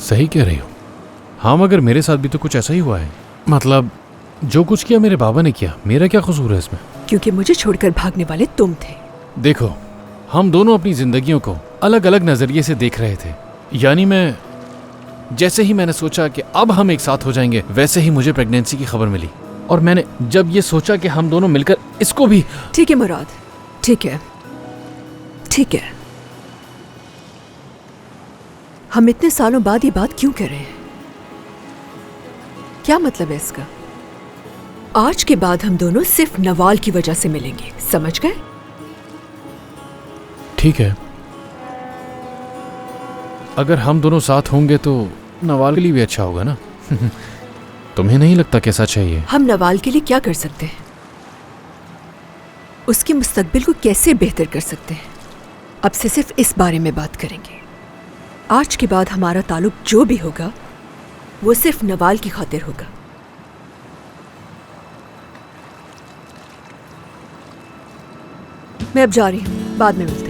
सही कह रही हो। हाँ, मगर मेरे साथ भी तो कुछ ऐसा ही हुआ है। मतलब जो कुछ किया मेरे बाबा ने किया, मेरा क्या कसूर है इसमें? क्योंकि मुझे छोड़कर भागने वाले तुम थे। देखो, हम दोनों अपनी जिंदगियों को अलग अलग नजरिए से देख रहे थे। यानी जैसे ही मैंने सोचा कि अब हम एक साथ हो जाएंगे, वैसे ही मुझे प्रेगनेंसी की खबर मिली। और मैंने जब ये सोचा कि हम दोनों मिलकर इसको भी। ठीक है मुराद, ठीक है ठीक है। हम इतने सालों बाद ये बात क्यों कर रहे हैं? क्या मतलब है इसका? आज के बाद हम दोनों सिर्फ नवाल की वजह से मिलेंगे, समझ गए? ठीक है, अगर हम दोनों साथ होंगे तो नवाल के लिए भी अच्छा होगा ना। तुम्हें नहीं लगता कैसा चाहिए? हम नवाल के लिए क्या कर सकते हैं? उसके मुस्तकबिल को कैसे बेहतर कर सकते हैं? अब से सिर्फ इस बारे में बात करेंगे। आज के बाद हमारा ताल्लुक जो भी होगा वो सिर्फ नवाल की खातिर होगा। मैं अब जा रही हूँ, बाद में मिलते हैं।